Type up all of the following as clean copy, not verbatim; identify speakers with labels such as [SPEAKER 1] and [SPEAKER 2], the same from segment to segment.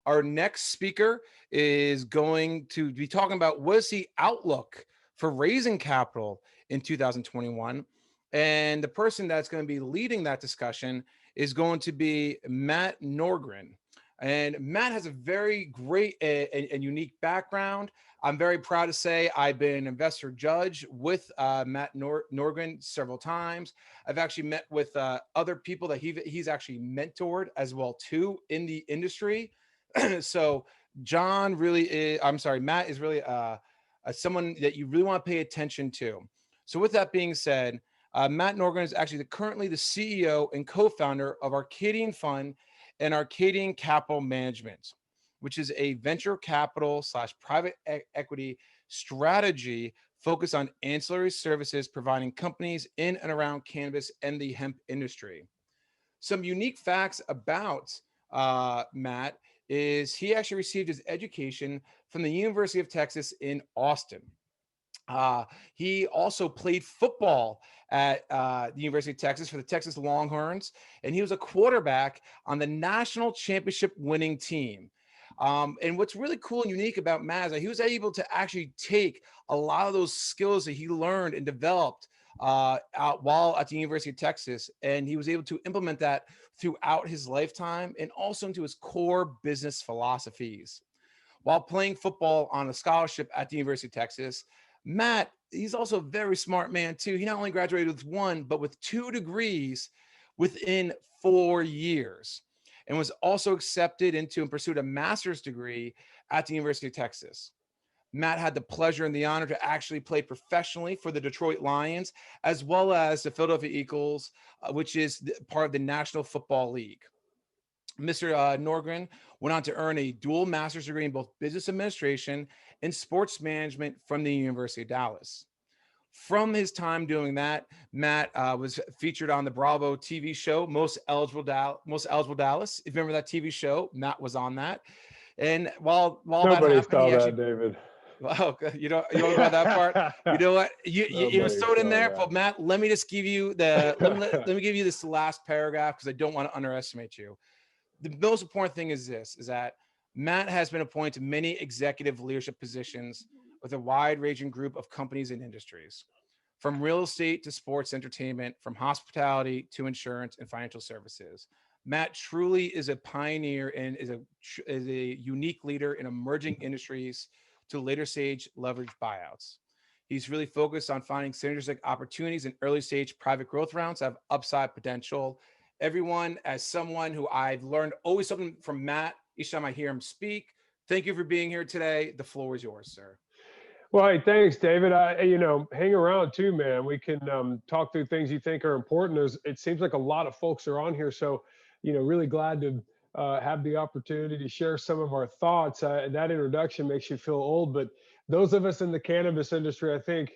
[SPEAKER 1] Our next speaker is going to be talking about what is the outlook for raising capital in 2021. And the person that's going to be leading that discussion is going to be Matt Nordgren. And Matt has a very great and unique background. I'm very proud to say I've been an investor judge with Matt Nordgren several times. I've actually met with other people that he's actually mentored as well too in the industry. So John really is, I'm sorry, Matt is really someone that you really want to pay attention to. So with that being said, Matt Nordgren is actually currently the CEO and co-founder of Arcadian Fund and Arcadian Capital Management, which is a venture capital / private equity strategy focused on ancillary services, providing companies in and around cannabis and the hemp industry. Some unique facts about Matt is he actually received his education from the University of Texas in Austin. He also played football at the University of Texas for the Texas Longhorns, and he was a quarterback on the national championship winning team. And what's really cool and unique about Matt is that he was able to actually take a lot of those skills that he learned and developed while at the University of Texas, and he was able to implement that throughout his lifetime and also into his core business philosophies. While playing football on a scholarship at the University of Texas, Matt, he's also a very smart man too. He not only graduated with one, but with 2 degrees within 4 years, and was also accepted into and pursued a master's degree at the University of Texas. Matt had the pleasure and the honor to actually play professionally for the Detroit Lions, as well as the Philadelphia Eagles, which is part of the National Football League. Mr. Nordgren went on to earn a dual master's degree in both business administration and sports management from the University of Dallas. From his time doing that, Matt was featured on the Bravo TV show, Most Eligible Dallas. If you remember that TV show, Matt was on that. And while that
[SPEAKER 2] Nobody
[SPEAKER 1] happened,
[SPEAKER 2] saw
[SPEAKER 1] he
[SPEAKER 2] that,
[SPEAKER 1] actually,
[SPEAKER 2] David.
[SPEAKER 1] well, you don't know that part. You know what? You
[SPEAKER 2] Nobody
[SPEAKER 1] throw it in
[SPEAKER 2] saw
[SPEAKER 1] there,
[SPEAKER 2] that.
[SPEAKER 1] but Matt, let me just give you let me give you this last paragraph because I don't want to underestimate you. The most important thing is this: is that Matt has been appointed to many executive leadership positions with a wide-ranging group of companies and industries, from real estate to sports entertainment, from hospitality to insurance and financial services. Matt truly is a pioneer and is a unique leader in emerging industries to later stage leverage buyouts. He's really focused on finding synergistic opportunities in early stage private growth rounds that have upside potential. Everyone, as someone who I've learned always something from Matt each time I hear him speak, thank you for being here today. The floor is yours, sir.
[SPEAKER 2] Well, hey, thanks, David. Hang around too, man. We can talk through things you think are important. It seems like a lot of folks are on here, so really glad to have the opportunity to share some of our thoughts. That introduction makes you feel old, but those of us in the cannabis industry, I think,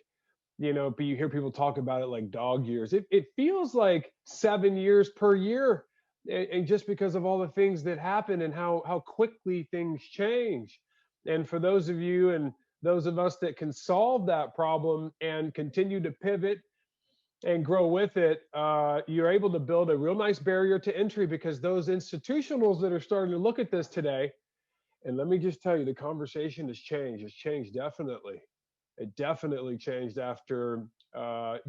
[SPEAKER 2] but you hear people talk about it like dog years. It feels like 7 years per year, and just because of all the things that happen and how quickly things change. And for those of you and those of us that can solve that problem and continue to pivot and grow with it, you're able to build a real nice barrier to entry, because those institutionals that are starting to look at this today, and let me just tell you, the conversation has changed. It's changed definitely. It definitely changed after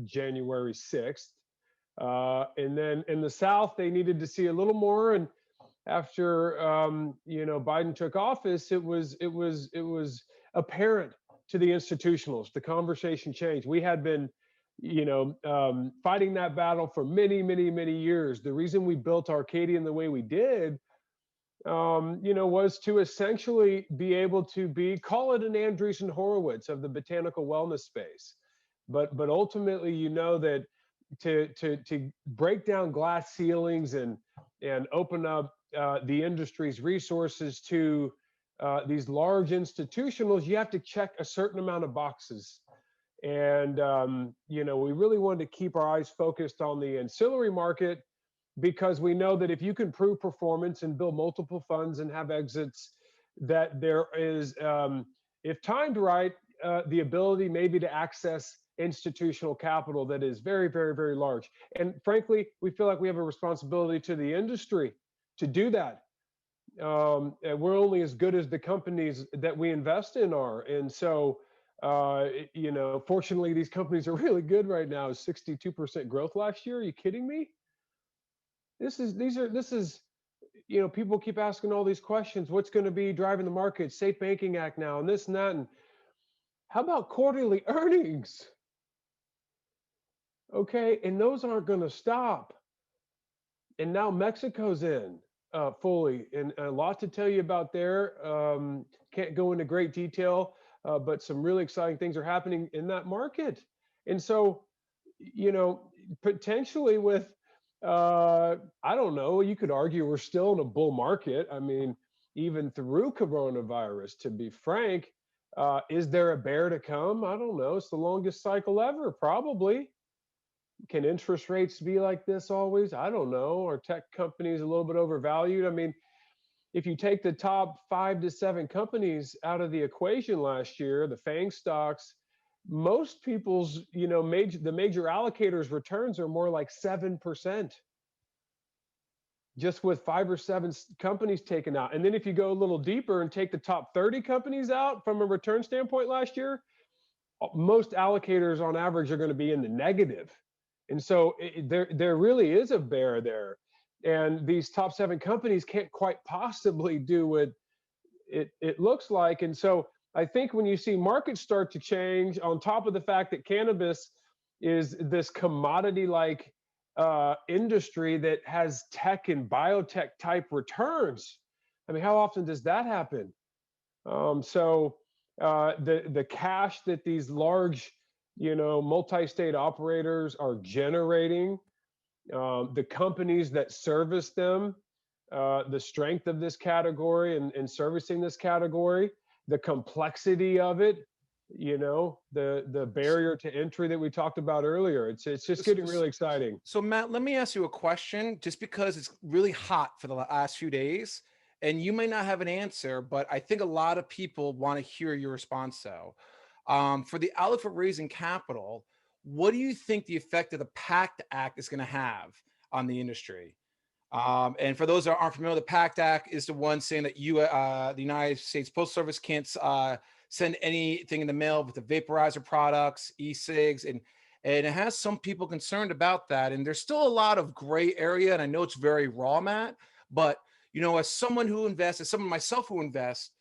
[SPEAKER 2] January 6th. And then in the South, they needed to see a little more. And after Biden took office, it was apparent to the institutionals. The conversation changed. We had been fighting that battle for many, many, many years. The reason we built Arcadian the way we did, was to essentially be able to call it an Andreessen Horowitz of the botanical wellness space. But ultimately, that to break down glass ceilings and open up the industry's resources to these large institutionals, you have to check a certain amount of boxes. And, we really wanted to keep our eyes focused on the ancillary market, because we know that if you can prove performance and build multiple funds and have exits, that there is, if timed right, the ability maybe to access institutional capital that is very, very, very large. And frankly, we feel like we have a responsibility to the industry to do that. And we're only as good as the companies that we invest in are. And so, fortunately, these companies are really good right now. 62% growth last year. Are you kidding me? People keep asking all these questions. What's going to be driving the market? Safe Banking Act now, and this and that. And how about quarterly earnings? Okay, and those aren't going to stop. And now Mexico's in fully, and a lot to tell you about there. Can't go into great detail, but some really exciting things are happening in that market. And so, potentially with, I don't know, you could argue we're still in a bull market. I mean, even through coronavirus, to be frank, is there a bear to come? I don't know. It's the longest cycle ever, probably. Can interest rates be like this always? I don't know. Are tech companies a little bit overvalued? I mean, if you take the top 5 to 7 companies out of the equation last year, the FANG stocks, most people's, the major allocators returns are more like 7%, just with 5 or 7 companies taken out. And then if you go a little deeper and take the top 30 companies out from a return standpoint last year, most allocators on average are going to be in the negative. And so there really is a bear there. And these top 7 companies can't quite possibly do what it looks like. And so I think when you see markets start to change, on top of the fact that cannabis is this commodity like industry that has tech and biotech type returns. I mean, how often does that happen? The cash that these large, multi-state operators are generating, the companies that service them, the strength of this category and servicing this category, the complexity of it, the barrier to entry that we talked about earlier. It's just getting really exciting.
[SPEAKER 1] So Matt, let me ask you a question, just because it's really hot for the last few days, and you may not have an answer, but I think a lot of people want to hear your response. So, for the outlook for raising capital, what do you think the effect of the PACT Act is going to have on the industry? And for those that aren't familiar, the PACT Act is the one saying that the United States Postal Service can't send anything in the mail with the vaporizer products, e-cigs, and it has some people concerned about that. And there's still a lot of gray area, and I know it's very raw, Matt. But as someone who invests, as someone myself who invests,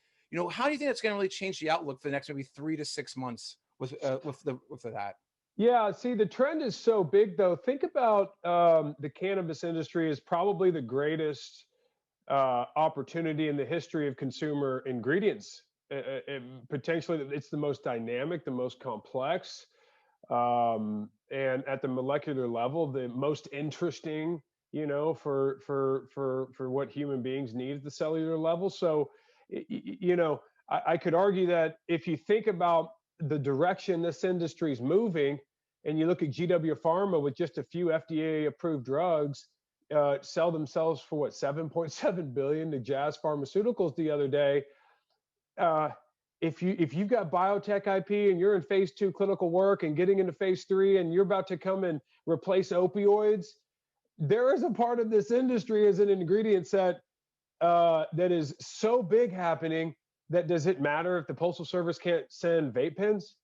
[SPEAKER 1] how do you think it's going to really change the outlook for the next maybe 3 to 6 months with that?
[SPEAKER 2] Yeah, see, the trend is so big, though. Think about the cannabis industry is probably the greatest opportunity in the history of consumer ingredients. Potentially, it's the most dynamic, the most complex, and at the molecular level, the most interesting. For what human beings need at the cellular level. So, I could argue that if you think about the direction this industry is moving, and you look at GW Pharma with just a few FDA approved drugs, sell themselves for what, 7.7 billion to Jazz Pharmaceuticals the other day. If you've got biotech IP and you're in phase 2 clinical work and getting into phase 3 and you're about to come and replace opioids, there is a part of this industry as an ingredient set that is so big happening that does it matter if the Postal Service can't send vape pens?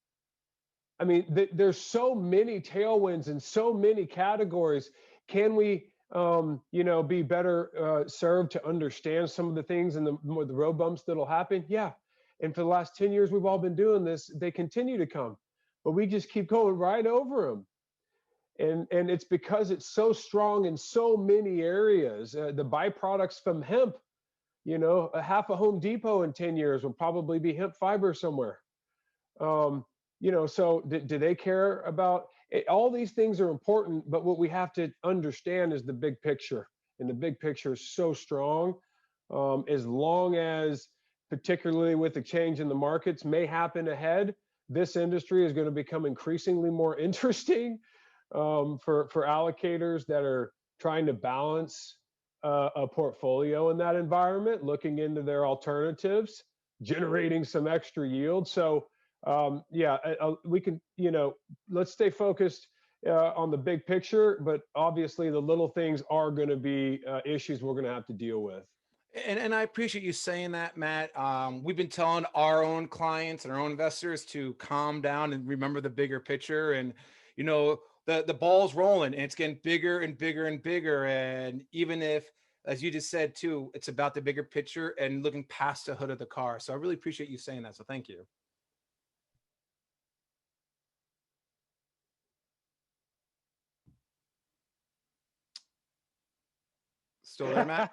[SPEAKER 2] I mean, there's so many tailwinds in so many categories. Can we, be better served to understand some of the things and the road bumps that'll happen? Yeah. And for the last 10 years, we've all been doing this. They continue to come, but we just keep going right over them. And it's because it's so strong in so many areas. The byproducts from hemp, a half a Home Depot in 10 years will probably be hemp fiber somewhere. So do they care about it? All these things are important, but what we have to understand is the big picture. And the big picture is so strong. As long as, particularly with the change in the markets, may happen ahead, this industry is going to become increasingly more interesting for allocators that are trying to balance a portfolio in that environment, looking into their alternatives, generating some extra yield. So we can, let's stay focused on the big picture, but obviously the little things are going to be issues we're going to have to deal with.
[SPEAKER 1] And I appreciate you saying that, Matt. We've been telling our own clients and our own investors to calm down and remember the bigger picture. And the ball's rolling, and it's getting bigger and bigger and bigger. And even if, as you just said too, it's about the bigger picture and looking past the hood of the car. So I really appreciate you saying that. So thank you. Still there, Matt?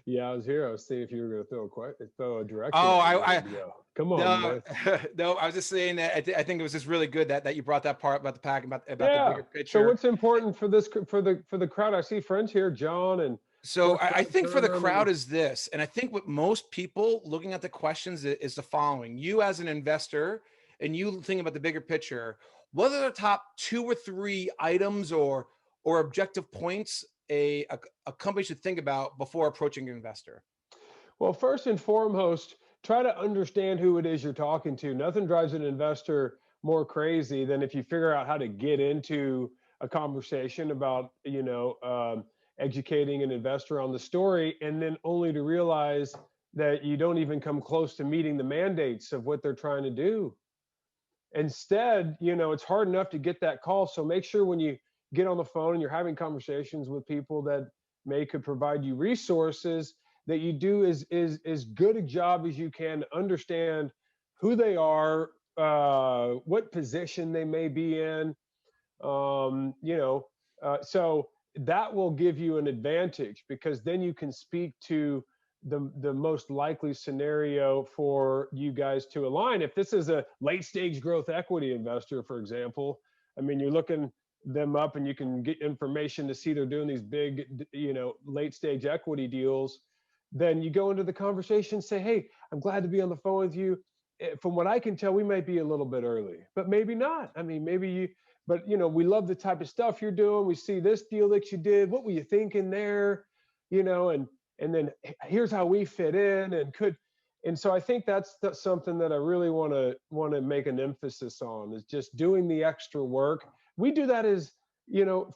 [SPEAKER 2] Yeah, I was here. I was seeing if you were going to throw a direction
[SPEAKER 1] Oh,
[SPEAKER 2] at me a
[SPEAKER 1] I
[SPEAKER 2] minute ago. Come on,
[SPEAKER 1] no,
[SPEAKER 2] man.
[SPEAKER 1] no. I was just saying that I think it was just really good that you brought that part about the pack about the
[SPEAKER 2] Yeah.
[SPEAKER 1] bigger
[SPEAKER 2] So
[SPEAKER 1] picture.
[SPEAKER 2] what's important for this for the crowd? I see friends here, John and of
[SPEAKER 1] So
[SPEAKER 2] course
[SPEAKER 1] I think for the
[SPEAKER 2] Tom
[SPEAKER 1] crowd
[SPEAKER 2] and
[SPEAKER 1] is this, and I think what most people looking at the questions is the following: you as an investor, and you think about the bigger picture. What are the top 2 or 3 items or objective points a company should think about before approaching an investor?
[SPEAKER 2] well, first and foremost, try to understand who it is you're talking to. Nothing drives an investor more crazy than if you figure out how to get into a conversation about, educating an investor on the story, and then only to realize that you don't even come close to meeting the mandates of what they're trying to do. Instead, it's hard enough to get that call. So make sure when you get on the phone and you're having conversations with people that could provide you resources, that you do as good a job as you can to understand who they are, what position they may be in. So that will give you an advantage because then you can speak to the most likely scenario for you guys to align. If this is a late stage growth equity investor, for example, I mean, you're looking them up and you can get information to see they're doing these big, late stage equity deals. Then you go into the conversation, say, hey, I'm glad to be on the phone with you. From what I can tell, we might be a little bit early, but maybe not. I mean, maybe you, but we love the type of stuff you're doing. We see this deal that you did. What were you thinking there? And then here's how we fit in and so I think that's something that I really want to make an emphasis on is just doing the extra work. We do that as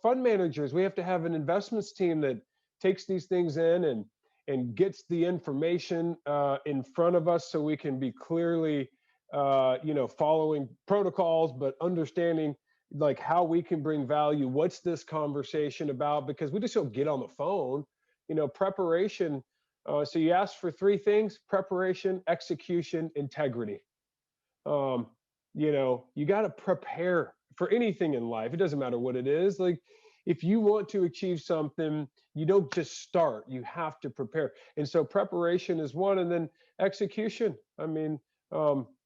[SPEAKER 2] fund managers. We have to have an investments team that takes these things in and gets the information in front of us so we can be clearly following protocols, but understanding like how we can bring value. What's this conversation about? Because we just don't get on the phone. Preparation. So you asked for 3 things: preparation, execution, integrity. um, you got to prepare for anything in life. It doesn't matter what it is. Like, if you want to achieve something, you don't just start, you have to prepare. And so preparation is one, and then execution. I mean,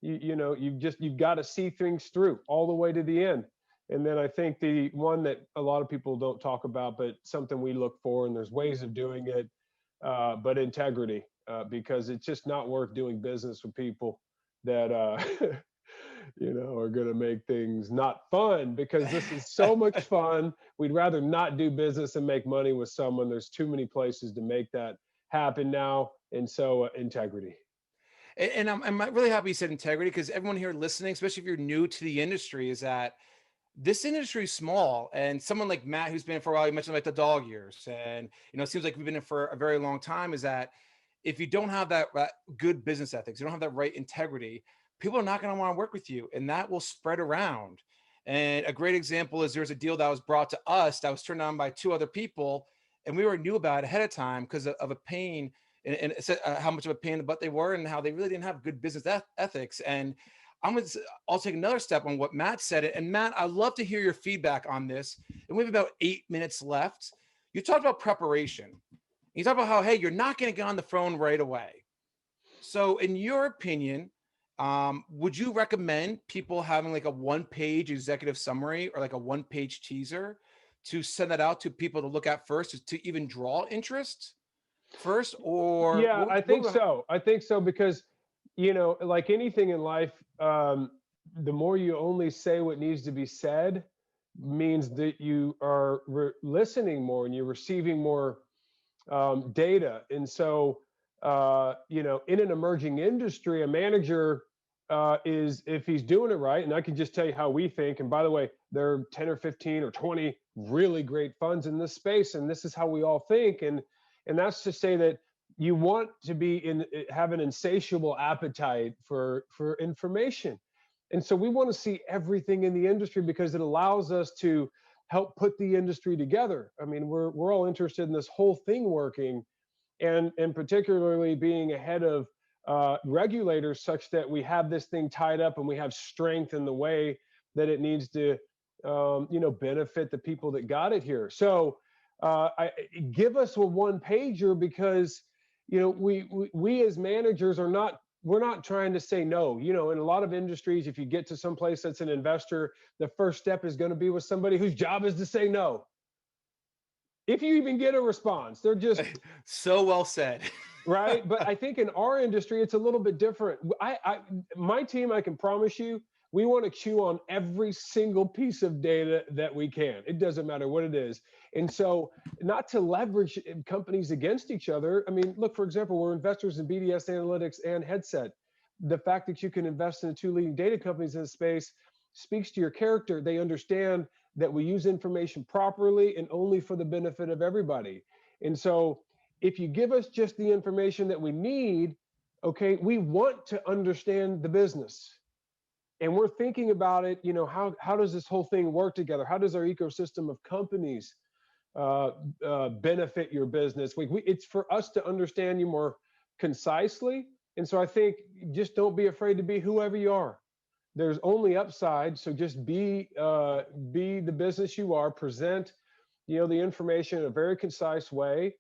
[SPEAKER 2] you've got to see things through all the way to the end. And then I think the one that a lot of people don't talk about, but something we look for, and there's ways of doing it, but integrity, because it's just not worth doing business with people that are going to make things not fun, because this is so much fun. We'd rather not do business and make money with someone. There's too many places to make that happen now. And so integrity.
[SPEAKER 1] And I'm really happy you said integrity, because everyone here listening, especially if you're new to the industry, is that this industry is small. And someone like Matt, who's been in for a while, you mentioned like the dog years, and it seems like we've been in for a very long time. Is that if you don't have that good business ethics, you don't have that right integrity, people are not going to want to work with you, and that will spread around. And a great example is there's a deal that was brought to us that was turned on by 2 other people, and we already knew about it ahead of time because of a pain, and how much of a pain in the butt they were, and how they really didn't have good business ethics. And I'll take another step on what Matt said. And Matt, I'd love to hear your feedback on this. And we have about 8 minutes left. You talked about preparation. You talk about how, hey, you're not going to get on the phone right away. So, in your opinion, would you recommend people having like a 1-page executive summary or like a 1-page teaser to send that out to people to look at first to even draw interest first? Or
[SPEAKER 2] Yeah, I think so. I think so because, like anything in life, the more you only say what needs to be said means that you are listening more and you're receiving more data. And so, in an emerging industry, a manager is, if he's doing it right, and I can just tell you how we think. And by the way, there are 10 or 15 or 20 really great funds in this space, and this is how we all think. And that's to say that you want to be have an insatiable appetite for information. And so we want to see everything in the industry because it allows us to help put the industry together. I mean, we're all interested in this whole thing working, and particularly being ahead of regulators such that we have this thing tied up and we have strength in the way that it needs to benefit the people that got it here. So give us a one pager because we as managers are not, we're not trying to say no. In a lot of industries, if you get to some place that's an investor, the first step is going to be with somebody whose job is to say no. If you even get a response, they're just
[SPEAKER 1] so well said.
[SPEAKER 2] right. But I think in our industry, it's a little bit different. My team, I can promise you, we want to chew on every single piece of data that we can. It doesn't matter what it is. And so, not to leverage companies against each other. I mean, look, for example, we're investors in BDS Analytics and Headset. The fact that you can invest in the two leading data companies in the space speaks to your character. They understand that we use information properly and only for the benefit of everybody. And so, if you give us just the information that we need, okay, we want to understand the business. And we're thinking about it, how does this whole thing work together? How does our ecosystem of companies benefit your business? It's for us to understand you more concisely. And so I think just don't be afraid to be whoever you are. There's only upside. So just be the business you are, present, the information in a very concise way,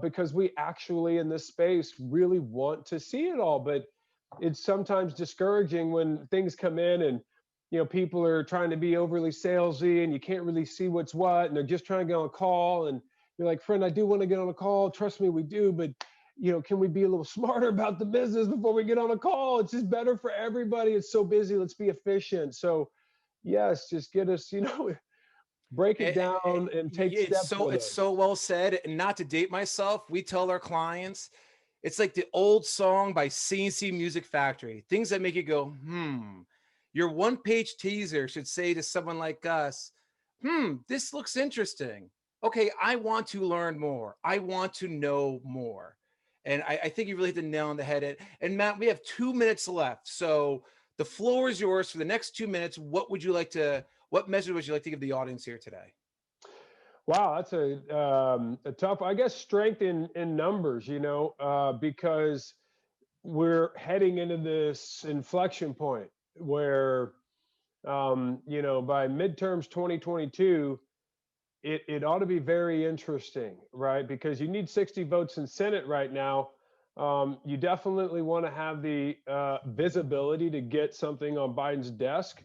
[SPEAKER 2] because we actually in this space really want to see it all. But it's sometimes discouraging when things come in and people are trying to be overly salesy and you can't really see what's what, and they're just trying to get on a call, and you're like, friend, I do want to get on a call, trust me, we do, but can we be a little smarter about the business before we get on a call? It's just better for everybody. It's so busy, let's be efficient. So yes, just get us, break it down and take steps with
[SPEAKER 1] it's
[SPEAKER 2] us.
[SPEAKER 1] so well said. And not to date myself, we tell our clients it's like the old song by CNC Music Factory, things that make you go, Your one-page teaser should say to someone like us, this looks interesting. Okay, I want to learn more. I want to know more. And I think you really hit the nail on the head. And Matt, we have 2 minutes left. So the floor is yours for the next 2 minutes. What message would you like to give the audience here today?
[SPEAKER 2] Wow, that's a tough, I guess, strength in numbers, because we're heading into this inflection point where, by midterms 2022, it ought to be very interesting, right? Because you need 60 votes in Senate right now. You definitely want to have the visibility to get something on Biden's desk,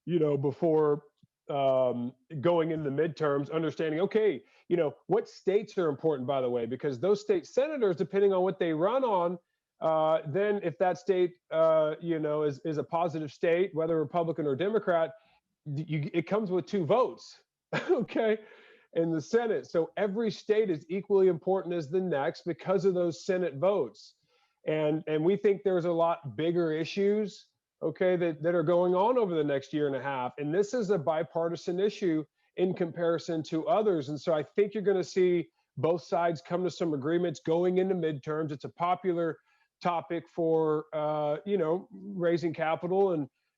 [SPEAKER 2] before going into the midterms, understanding, okay, what states are important, by the way, because those state senators, depending on what they run on, then if that state, is a positive state, whether Republican or Democrat, it comes with 2 votes, okay, in the Senate. So every state is equally important as the next because of those Senate votes. And we think there's a lot bigger issues, okay, that are going on over the next year and a half. And this is a bipartisan issue in comparison to others. And so I think you're going to see both sides come to some agreements going into midterms. It's a popular topic for, raising capital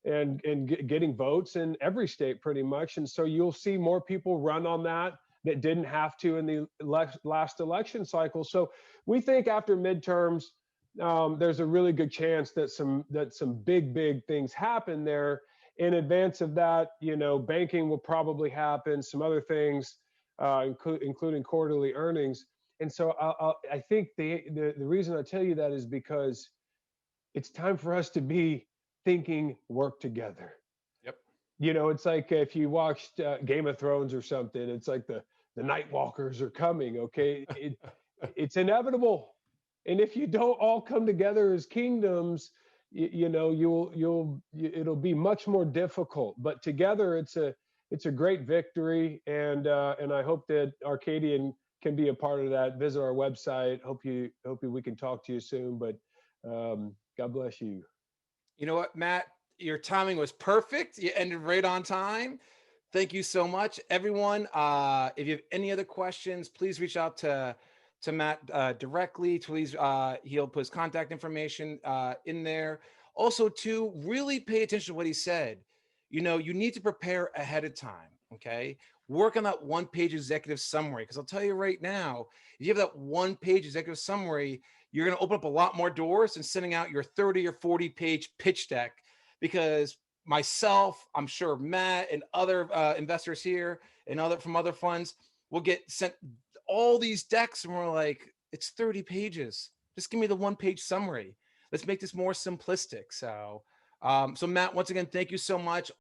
[SPEAKER 2] and getting votes in every state pretty much. And so you'll see more people run on that didn't have to in the last election cycle. So we think after midterms, there's a really good chance that some big things happen there. In advance of that, banking will probably happen, some other things, including quarterly earnings. And so I think the reason I tell you that is because it's time for us to be thinking work together.
[SPEAKER 1] Yep.
[SPEAKER 2] It's like if you watched Game of Thrones or something, it's like the Night Walkers are coming. Okay, it's inevitable. And if you don't all come together as kingdoms, it'll be much more difficult. But together, it's a great victory, and I hope that Arcadian can be a part of that. Visit our website. Hope we can talk to you soon. But God bless you.
[SPEAKER 1] You know what, Matt? Your timing was perfect. You ended right on time. Thank you so much, everyone. If you have any other questions, please reach out to to Matt directly. Please, he'll put his contact information in there. Also, to really pay attention to what he said. You know, you need to prepare ahead of time. Okay, work on that one-page executive summary, because I'll tell you right now, if you have that one-page executive summary, you're going to open up a lot more doors than sending out your 30 or 40-page pitch deck. Because myself, I'm sure Matt and other investors here and other from other funds will get sent all these decks, and we're like, it's 30 pages. Just give me the one-page summary. Let's make this more simplistic. So, so Matt, once again, thank you so much.